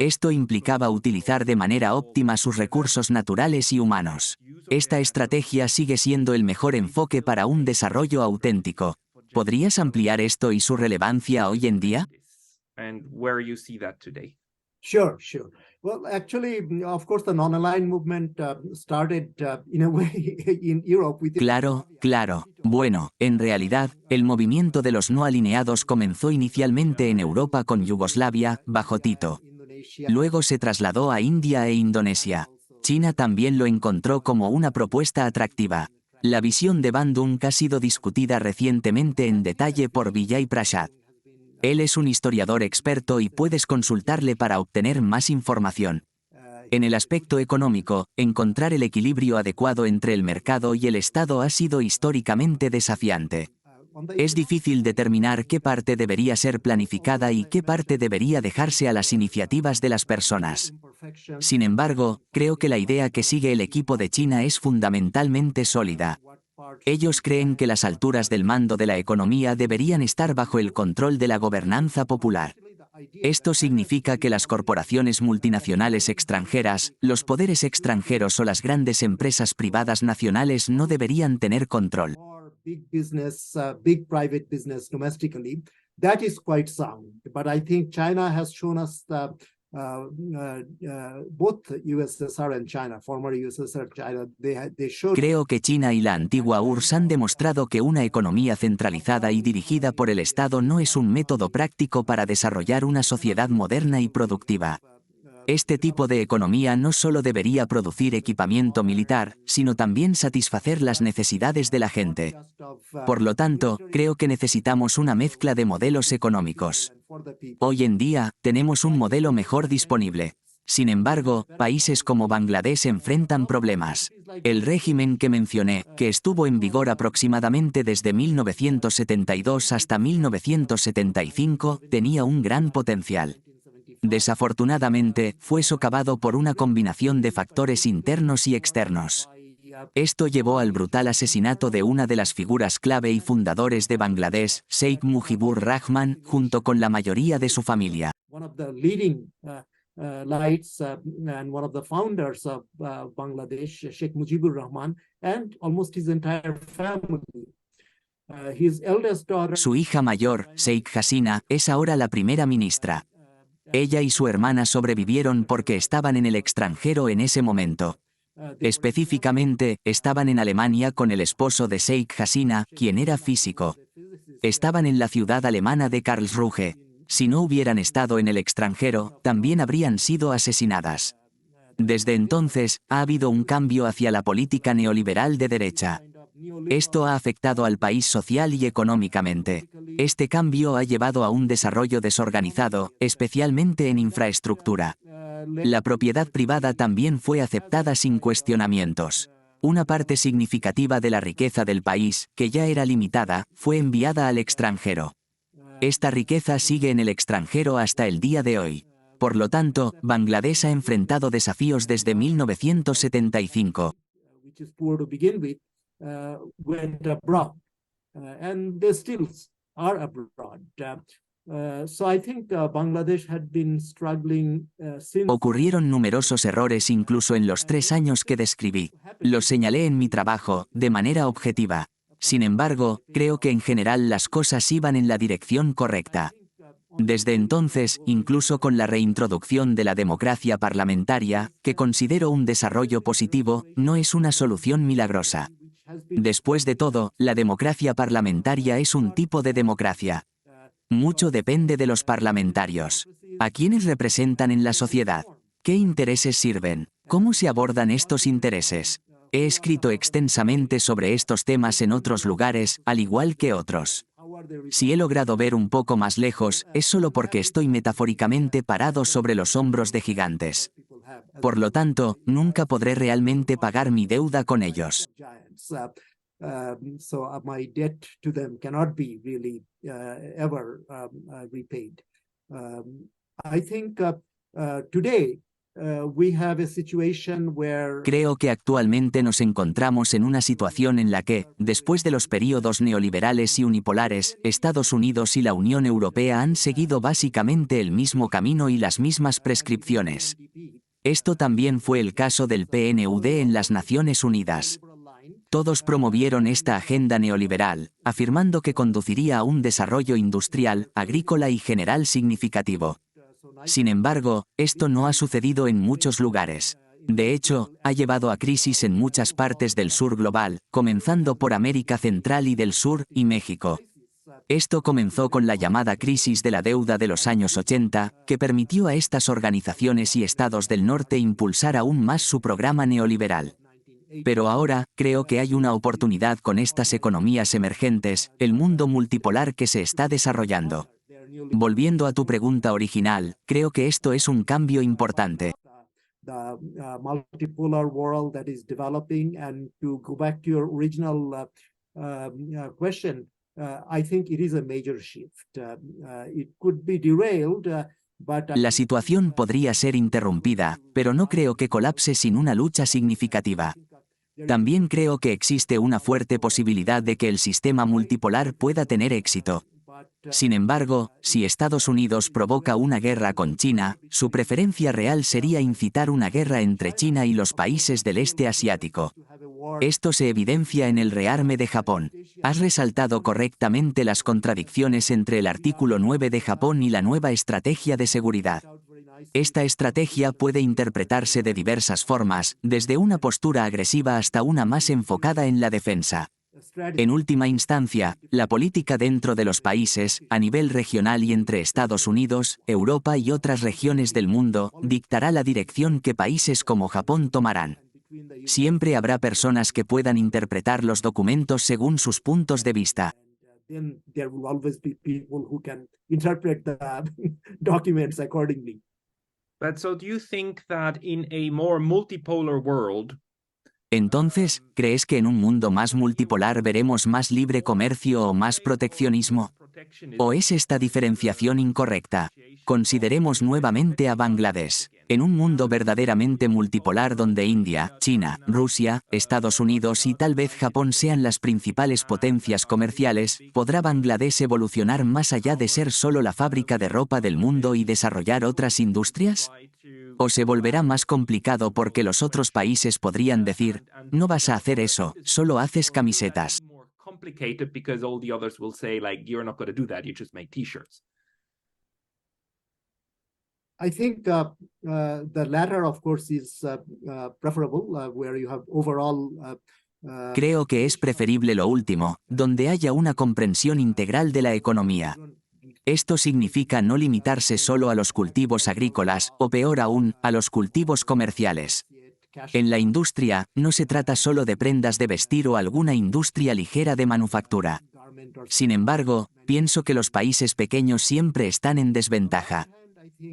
Esto implicaba utilizar de manera óptima sus recursos naturales y humanos. Esta estrategia sigue siendo el mejor enfoque para un desarrollo auténtico. ¿Podrías ampliar esto y su relevancia hoy en día? Sure. Well, actually, of course, the non-aligned movement started in a way in Europe. Claro. Bueno, en realidad, el movimiento de los no alineados comenzó inicialmente en Europa con Yugoslavia, bajo Tito. Luego se trasladó a India e Indonesia. China también lo encontró como una propuesta atractiva. La visión de Bandung ha sido discutida recientemente en detalle por Vijay Prashad. Él es un historiador experto y puedes consultarle para obtener más información. En el aspecto económico, encontrar el equilibrio adecuado entre el mercado y el Estado ha sido históricamente desafiante. Es difícil determinar qué parte debería ser planificada y qué parte debería dejarse a las iniciativas de las personas. Sin embargo, creo que la idea que sigue el equipo de China es fundamentalmente sólida. Ellos creen que las alturas del mando de la economía deberían estar bajo el control de la gobernanza popular. Esto significa que las corporaciones multinacionales extranjeras, los poderes extranjeros o las grandes empresas privadas nacionales no deberían tener control. Big business, big private business domestically, that is quite sound. But I think China has shown us both USSR and China, former USSR China, they showed. Creo que China y la antigua URSS han demostrado que una economía centralizada y dirigida por el Estado no es un método práctico para desarrollar una sociedad moderna y productiva. Este tipo de economía no solo debería producir equipamiento militar, sino también satisfacer las necesidades de la gente. Por lo tanto, creo que necesitamos una mezcla de modelos económicos. Hoy en día, tenemos un modelo mejor disponible. Sin embargo, países como Bangladesh enfrentan problemas. El régimen que mencioné, que estuvo en vigor aproximadamente desde 1972 hasta 1975, tenía un gran potencial. Desafortunadamente, fue socavado por una combinación de factores internos y externos. Esto llevó al brutal asesinato de una de las figuras clave y fundadores de Bangladesh, Sheikh Mujibur Rahman, junto con la mayoría de su familia. Lights and one of the founders of Bangladesh, Sheikh Mujibur Rahman, and almost his entire family. His eldest daughter. Su hija mayor, Sheikh Hasina, es ahora la primera ministra. Ella y su hermana sobrevivieron porque estaban en el extranjero en ese momento. Específicamente, estaban en Alemania con el esposo de Sheikh Hasina, quien era físico. Estaban en la ciudad alemana de Karlsruhe. Si no hubieran estado en el extranjero, también habrían sido asesinadas. Desde entonces, ha habido un cambio hacia la política neoliberal de derecha. Esto ha afectado al país social y económicamente. Este cambio ha llevado a un desarrollo desorganizado, especialmente en infraestructura. La propiedad privada también fue aceptada sin cuestionamientos. Una parte significativa de la riqueza del país, que ya era limitada, fue enviada al extranjero. Esta riqueza sigue en el extranjero hasta el día de hoy. Por lo tanto, Bangladesh ha enfrentado desafíos desde 1975. Went abroad, and they still are abroad. So I think Bangladesh had been struggling since. Ocurrieron numerosos errores incluso en los 3 años que describí. Los señalé en mi trabajo, de manera objetiva. Sin embargo, creo que en general las cosas iban en la dirección correcta. Desde entonces, incluso con la reintroducción de la democracia parlamentaria, que considero un desarrollo positivo, no es una solución milagrosa. Después de todo, la democracia parlamentaria es un tipo de democracia. Mucho depende de los parlamentarios. ¿A quiénes representan en la sociedad? ¿Qué intereses sirven? ¿Cómo se abordan estos intereses? He escrito extensamente sobre estos temas en otros lugares, al igual que otros. Si he logrado ver un poco más lejos, es solo porque estoy metafóricamente parado sobre los hombros de gigantes. Por lo tanto, nunca podré realmente pagar mi deuda con ellos. So my debt to them cannot be really ever repaid. I think today we have a situation where Creo que actualmente nos encontramos en una situación en la que, después de los períodos neoliberales y unipolares, Estados Unidos y la Unión Europea han seguido básicamente el mismo camino y las mismas prescripciones. Esto también fue el caso del PNUD en las Naciones Unidas. Todos promovieron esta agenda neoliberal, afirmando que conduciría a un desarrollo industrial, agrícola y general significativo. Sin embargo, esto no ha sucedido en muchos lugares. De hecho, ha llevado a crisis en muchas partes del sur global, comenzando por América Central y del Sur, y México. Esto comenzó con la llamada crisis de la deuda de los años 80, que permitió a estas organizaciones y estados del norte impulsar aún más su programa neoliberal. Pero ahora, creo que hay una oportunidad con estas economías emergentes, el mundo multipolar que se está desarrollando. Volviendo a tu pregunta original, creo que esto es un cambio importante. The multipolar world that is developing, and to go back to your original question, I think it is a major shift. It could be derailed, but La situación podría ser interrumpida, pero no creo que colapse sin una lucha significativa. También creo que existe una fuerte posibilidad de que el sistema multipolar pueda tener éxito. Sin embargo, si Estados Unidos provoca una guerra con China, su preferencia real sería incitar una guerra entre China y los países del este asiático. Esto se evidencia en el rearme de Japón. Has resaltado correctamente las contradicciones entre el artículo 9 de Japón y la nueva estrategia de seguridad. Esta estrategia puede interpretarse de diversas formas, desde una postura agresiva hasta una más enfocada en la defensa. En última instancia, la política dentro de los países, a nivel regional y entre Estados Unidos, Europa y otras regiones del mundo, dictará la dirección que países como Japón tomarán. Siempre habrá personas que puedan interpretar los documentos según sus puntos de vista. then there will always be people who can interpret the documents accordingly. But so do you think that in a more multipolar world, Entonces, ¿crees que en un mundo más multipolar veremos más libre comercio o más proteccionismo? ¿O es esta diferenciación incorrecta? Consideremos nuevamente a Bangladesh. En un mundo verdaderamente multipolar donde India, China, Rusia, Estados Unidos y tal vez Japón sean las principales potencias comerciales, ¿podrá Bangladesh evolucionar más allá de ser solo la fábrica de ropa del mundo y desarrollar otras industrias? ¿O se volverá más complicado porque los otros países podrían decir, no vas a hacer eso, solo haces camisetas? complicated because all the others will say like you're not going to do that, you just make t-shirts? I think the latter, of course, is preferable, where you have overall. Creo que es preferible lo último, donde haya una comprensión integral de la economía. Esto significa no limitarse solo a los cultivos agrícolas, o peor aún, a los cultivos comerciales. En la industria, no se trata solo de prendas de vestir o alguna industria ligera de manufactura. Sin embargo, pienso que los países pequeños siempre están en desventaja.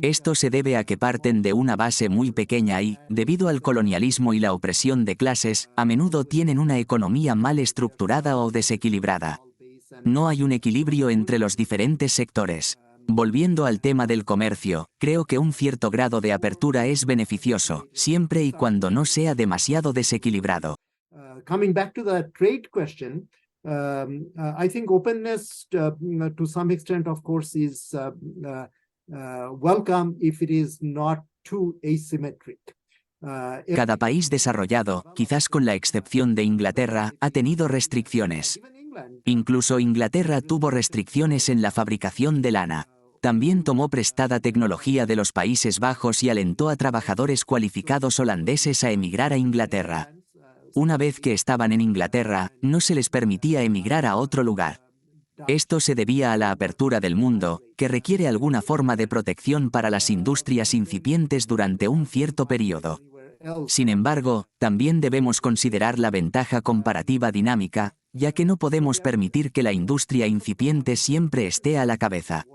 Esto se debe a que parten de una base muy pequeña y, debido al colonialismo y la opresión de clases, a menudo tienen una economía mal estructurada o desequilibrada. No hay un equilibrio entre los diferentes sectores. Volviendo al tema del comercio, creo que un cierto grado de apertura es beneficioso, siempre y cuando no sea demasiado desequilibrado. Coming back to the trade question, I think openness to some extent, of course, is welcome if it is not too asymmetric. Cada país desarrollado, quizás con la excepción de Inglaterra, ha tenido restricciones. Incluso Inglaterra tuvo restricciones en la fabricación de lana. También tomó prestada tecnología de los Países Bajos y alentó a trabajadores cualificados holandeses a emigrar a Inglaterra. Una vez que estaban en Inglaterra, no se les permitía emigrar a otro lugar. Esto se debía a la apertura del mundo, que requiere alguna forma de protección para las industrias incipientes durante un cierto periodo. Sin embargo, también debemos considerar la ventaja comparativa dinámica, ya que no podemos permitir que la industria incipiente siempre esté a la cabeza.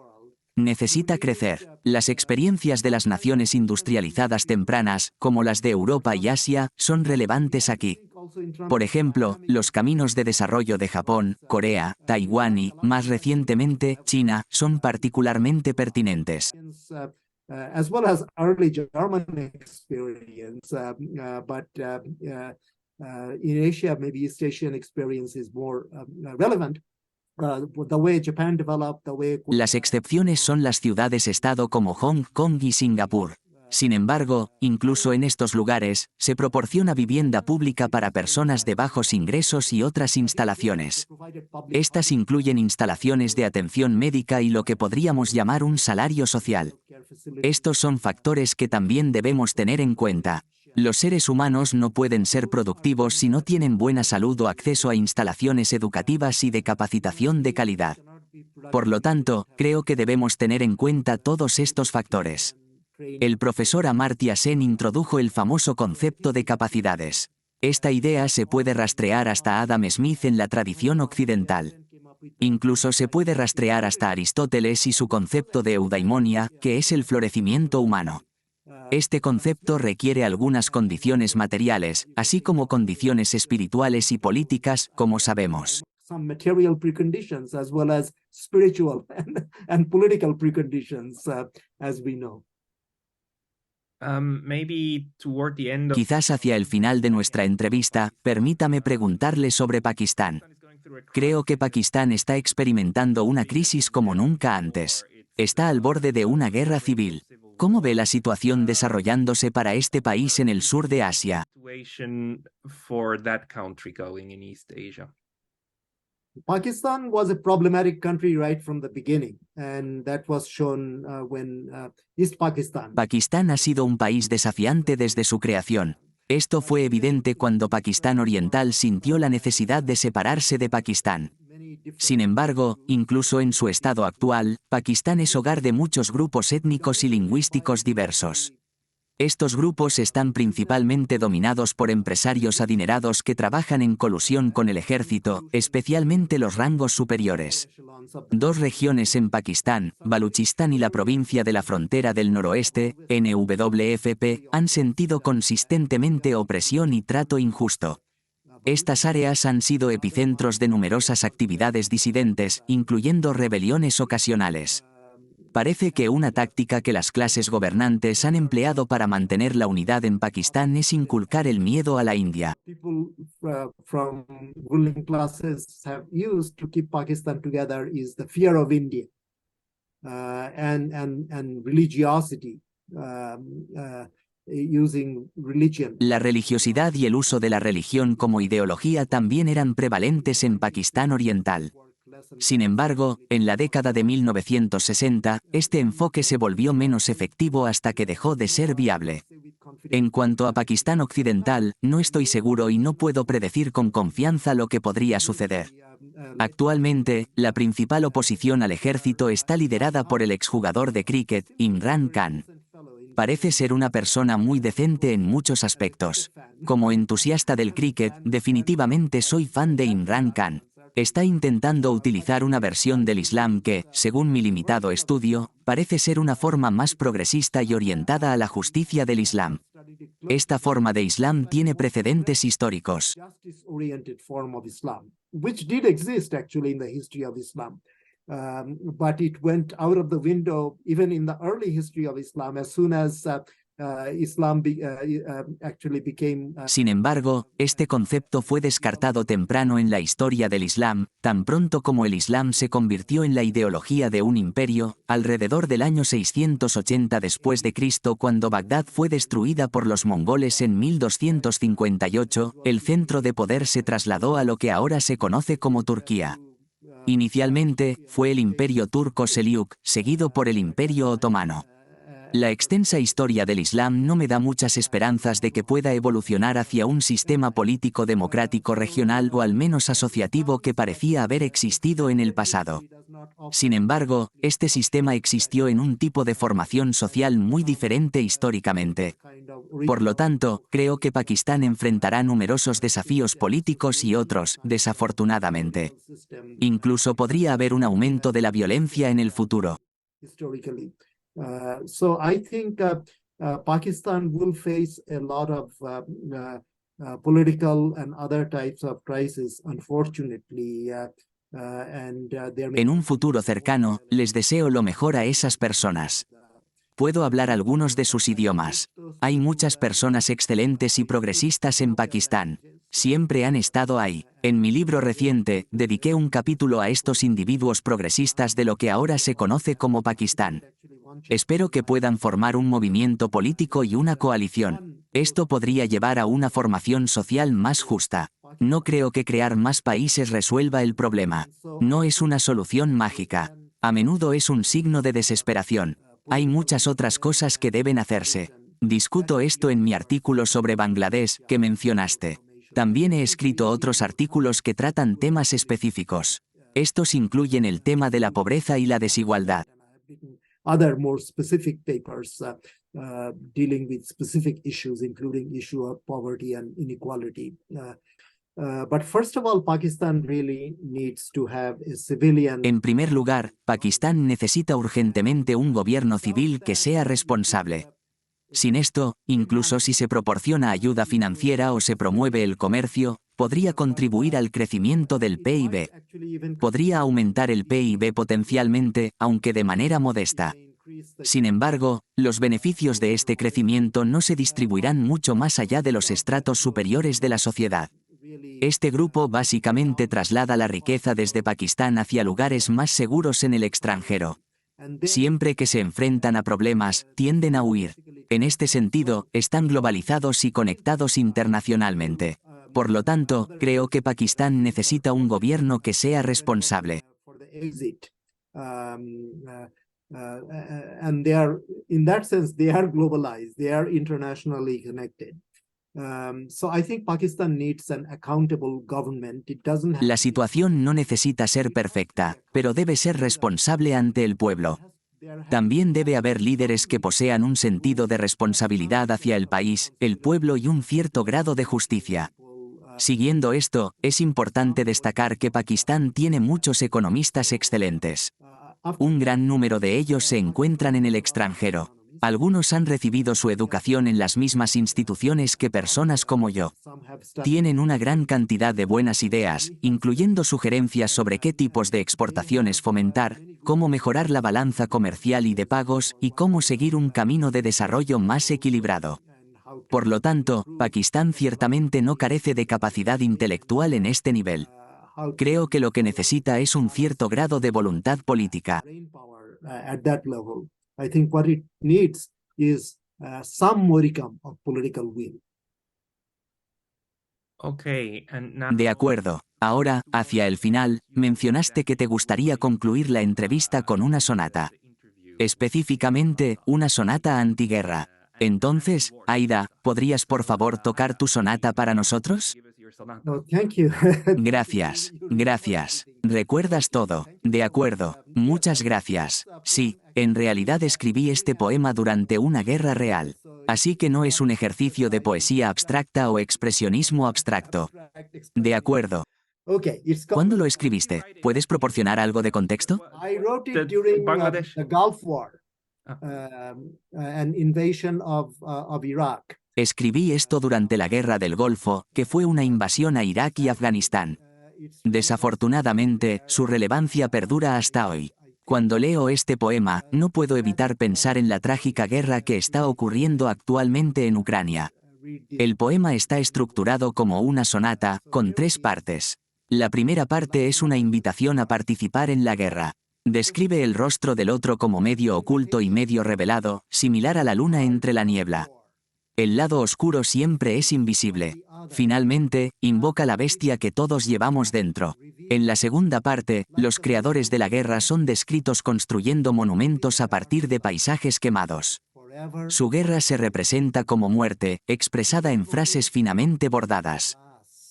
Necesita crecer. Las experiencias de las naciones industrializadas tempranas, como las de Europa y Asia, son relevantes aquí. Por ejemplo, los caminos de desarrollo de Japón, Corea, Taiwán y, más recientemente, China, son particularmente pertinentes. As well as early German experience, in Asia, maybe East Asian experience is more relevant. The way Japan developed, the way... Las excepciones son las ciudades-estado como Hong Kong y Singapur. Sin embargo, incluso en estos lugares, se proporciona vivienda pública para personas de bajos ingresos y otras instalaciones. Estas incluyen instalaciones de atención médica y lo que podríamos llamar un salario social. Estos son factores que también debemos tener en cuenta. Los seres humanos no pueden ser productivos si no tienen buena salud o acceso a instalaciones educativas y de capacitación de calidad. Por lo tanto, creo que debemos tener en cuenta todos estos factores. El profesor Amartya Sen introdujo el famoso concepto de capacidades. Esta idea se puede rastrear hasta Adam Smith en la tradición occidental. Incluso se puede rastrear hasta Aristóteles y su concepto de eudaimonia, que es el florecimiento humano. Este concepto requiere algunas condiciones materiales, así como condiciones espirituales y políticas, como sabemos. Some material preconditions as well as spiritual and political preconditions, as we know. Maybe toward the end of... Quizás hacia el final de nuestra entrevista, permítame preguntarle sobre Pakistán. Creo que Pakistán está experimentando una crisis como nunca antes. Está al borde de una guerra civil. ¿Cómo ve la situación desarrollándose para este país en el sur de Asia? Pakistan was a problematic country right from the beginning, and that was shown when East Pakistan. Pakistán ha sido un país desafiante desde su creación. Esto fue evidente cuando Pakistán Oriental sintió la necesidad de separarse de Pakistán. Sin embargo, incluso en su estado actual, Pakistán es hogar de muchos grupos étnicos y lingüísticos diversos. Estos grupos están principalmente dominados por empresarios adinerados que trabajan en colusión con el ejército, especialmente los rangos superiores. Dos regiones en Pakistán, Baluchistán y la provincia de la frontera del noroeste, NWFP, han sentido consistentemente opresión y trato injusto. Estas áreas han sido epicentros de numerosas actividades disidentes, incluyendo rebeliones ocasionales. Parece que una táctica que las clases gobernantes han empleado para mantener la unidad en Pakistán es inculcar el miedo a la India. People from ruling classes have used to keep Pakistan together is the fear of India and religiosity, using religion. La religiosidad y el uso de la religión como ideología también eran prevalentes en Pakistán Oriental. Sin embargo, en la década de 1960, este enfoque se volvió menos efectivo hasta que dejó de ser viable. En cuanto a Pakistán Occidental, no estoy seguro y no puedo predecir con confianza lo que podría suceder. Actualmente, la principal oposición al ejército está liderada por el exjugador de cricket, Imran Khan. Parece ser una persona muy decente en muchos aspectos. Como entusiasta del cricket, definitivamente soy fan de Imran Khan. Está intentando utilizar una versión del Islam que, según mi limitado estudio, parece ser una forma más progresista y orientada a la justicia del Islam. Esta forma de Islam tiene precedentes históricos. But it went out of the window even in the early history of Islam as soon as Islam actually became. Sin embargo, este concepto fue descartado temprano en la historia del Islam, tan pronto como el Islam se convirtió en la ideología de un imperio, alrededor del año 680 después de Cristo, cuando Bagdad fue destruida por los mongoles en 1258, el centro de poder se trasladó a lo que ahora se conoce como Turquía. Inicialmente, fue el Imperio Turco Selyuk, seguido por el Imperio Otomano. La extensa historia del Islam no me da muchas esperanzas de que pueda evolucionar hacia un sistema político democrático regional o al menos asociativo que parecía haber existido en el pasado. Sin embargo, este sistema existió en un tipo de formación social muy diferente históricamente. Por lo tanto, creo que Pakistán enfrentará numerosos desafíos políticos y otros, desafortunadamente. Incluso podría haber un aumento de la violencia en el futuro. So I think Pakistan will face a lot of political and other types of crises, unfortunately. En un futuro cercano, les deseo lo mejor a esas personas. Puedo hablar algunos de sus idiomas. Hay muchas personas excelentes y progresistas en Pakistán. Siempre han estado ahí. En mi libro reciente, dediqué un capítulo a estos individuos progresistas de lo que ahora se conoce como Pakistán. Espero que puedan formar un movimiento político y una coalición. Esto podría llevar a una formación social más justa. No creo que crear más países resuelva el problema. No es una solución mágica. A menudo es un signo de desesperación. Hay muchas otras cosas que deben hacerse. Discuto esto en mi artículo sobre Bangladesh, que mencionaste. También he escrito otros artículos que tratan temas específicos. Estos incluyen el tema de la pobreza y la desigualdad. Other more specific papers dealing with specific issues, including issue of poverty and inequality. But first of all, Pakistan really needs to have a civilian. En primer lugar, Pakistán necesita urgentemente un gobierno civil que sea responsable. Sin esto, incluso si se proporciona ayuda financiera o se promueve el comercio, podría contribuir al crecimiento del PIB. Podría aumentar el PIB potencialmente, aunque de manera modesta. Sin embargo, los beneficios de este crecimiento no se distribuirán mucho más allá de los estratos superiores de la sociedad. Este grupo básicamente traslada la riqueza desde Pakistán hacia lugares más seguros en el extranjero. Siempre que se enfrentan a problemas, tienden a huir. En este sentido, están globalizados y conectados internacionalmente. Por lo tanto, creo que Pakistán necesita un gobierno que sea responsable. And they are, in that sense, they are globalized. They are internationally connected. So I think Pakistan needs an accountable government. It doesn't have. La situación no necesita ser perfecta, pero debe ser responsable ante el pueblo. También debe haber líderes que posean un sentido de responsabilidad hacia el país, el pueblo y un cierto grado de justicia. Siguiendo esto, es importante destacar que Pakistán tiene muchos economistas excelentes. Un gran número de ellos se encuentran en el extranjero. Algunos han recibido su educación en las mismas instituciones que personas como yo. Tienen una gran cantidad de buenas ideas, incluyendo sugerencias sobre qué tipos de exportaciones fomentar, cómo mejorar la balanza comercial y de pagos, y cómo seguir un camino de desarrollo más equilibrado. Por lo tanto, Pakistán ciertamente no carece de capacidad intelectual en este nivel. Creo que lo que necesita es un cierto grado de voluntad política. I think what it needs is some modicum of political will. Okay, and now... De acuerdo. Ahora, hacia el final, mencionaste que te gustaría concluir la entrevista con una sonata. Específicamente, una sonata antiguerra. Entonces, Aida, ¿podrías por favor tocar tu sonata para nosotros? No, thank you. Gracias, gracias. ¿Recuerdas todo? De acuerdo, muchas gracias. Sí, en realidad escribí este poema durante una guerra real. Así que no es un ejercicio de poesía abstracta o expresionismo abstracto. De acuerdo. ¿Cuándo lo escribiste? ¿Puedes proporcionar algo de contexto? I wrote it during the Gulf War, an invasion of Iraq. Escribí esto durante la Guerra del Golfo, que fue una invasión a Irak y Afganistán. Desafortunadamente, su relevancia perdura hasta hoy. Cuando leo este poema, no puedo evitar pensar en la trágica guerra que está ocurriendo actualmente en Ucrania. El poema está estructurado como una sonata, con 3 partes. La primera parte es una invitación a participar en la guerra. Describe el rostro del otro como medio oculto y medio revelado, similar a la luna entre la niebla. El lado oscuro siempre es invisible. Finalmente, invoca la bestia que todos llevamos dentro. En la segunda parte, los creadores de la guerra son descritos construyendo monumentos a partir de paisajes quemados. Su guerra se representa como muerte, expresada en frases finamente bordadas.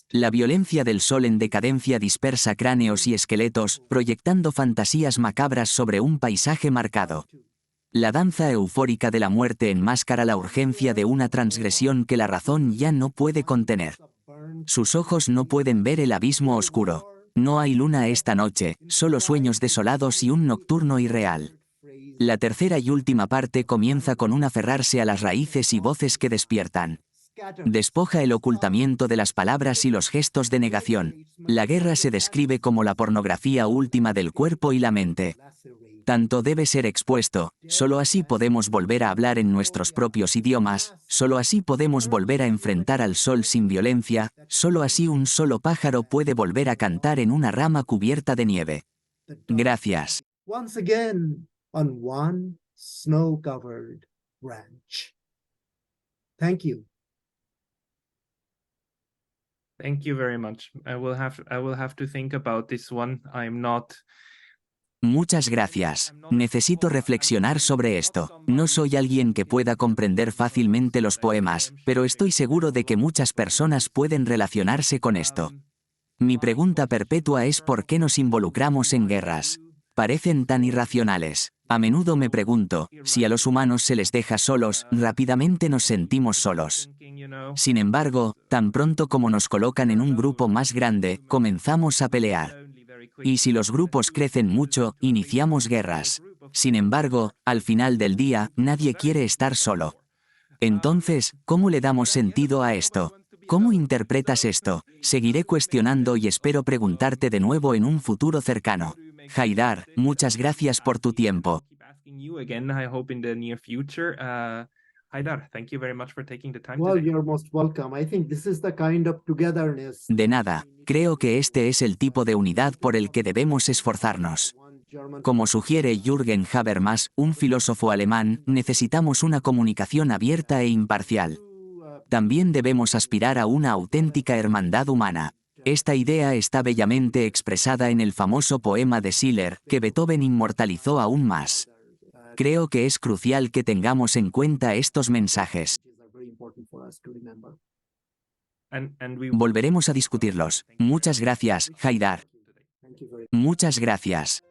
La violencia del sol en decadencia dispersa cráneos y esqueletos, proyectando fantasías macabras sobre un paisaje marcado. La danza eufórica de la muerte enmáscara la urgencia de una transgresión que la razón ya no puede contener. Sus ojos no pueden ver el abismo oscuro. No hay luna esta noche, solo sueños desolados y un nocturno irreal. La tercera y última parte comienza con un aferrarse a las raíces y voces que despiertan. Despoja el ocultamiento de las palabras y los gestos de negación. La guerra se describe como la pornografía última del cuerpo y la mente. Tanto debe ser expuesto, solo así podemos volver a hablar en nuestros propios idiomas, solo así podemos volver a enfrentar al sol sin violencia, solo así un solo pájaro puede volver a cantar en una rama cubierta de nieve. Gracias. Once again on one snow-covered branch. Thank you. Thank you very much. I will have to think about this one. I'm not. Muchas gracias. Necesito reflexionar sobre esto. No soy alguien que pueda comprender fácilmente los poemas, pero estoy seguro de que muchas personas pueden relacionarse con esto. Mi pregunta perpetua es ¿por qué nos involucramos en guerras? Parecen tan irracionales. A menudo me pregunto, si a los humanos se les deja solos, rápidamente nos sentimos solos. Sin embargo, tan pronto como nos colocan en un grupo más grande, comenzamos a pelear. Y si los grupos crecen mucho, iniciamos guerras. Sin embargo, al final del día, nadie quiere estar solo. Entonces, ¿cómo le damos sentido a esto? ¿Cómo interpretas esto? Seguiré cuestionando y espero preguntarte de nuevo en un futuro cercano. Haidar, muchas gracias por tu tiempo. Haidar, thank you very much for taking the time Well, today. you're most welcome. I think this is the kind of togetherness. De nada, creo que este es el tipo de unidad por el que debemos esforzarnos. Como sugiere Jürgen Habermas, un filósofo alemán, necesitamos una comunicación abierta e imparcial. También debemos aspirar a una auténtica hermandad humana. Esta idea está bellamente expresada en el famoso poema de Schiller, que Beethoven inmortalizó aún más. Creo que es crucial que tengamos en cuenta estos mensajes. Volveremos a discutirlos. Muchas gracias, Haidar. Muchas gracias.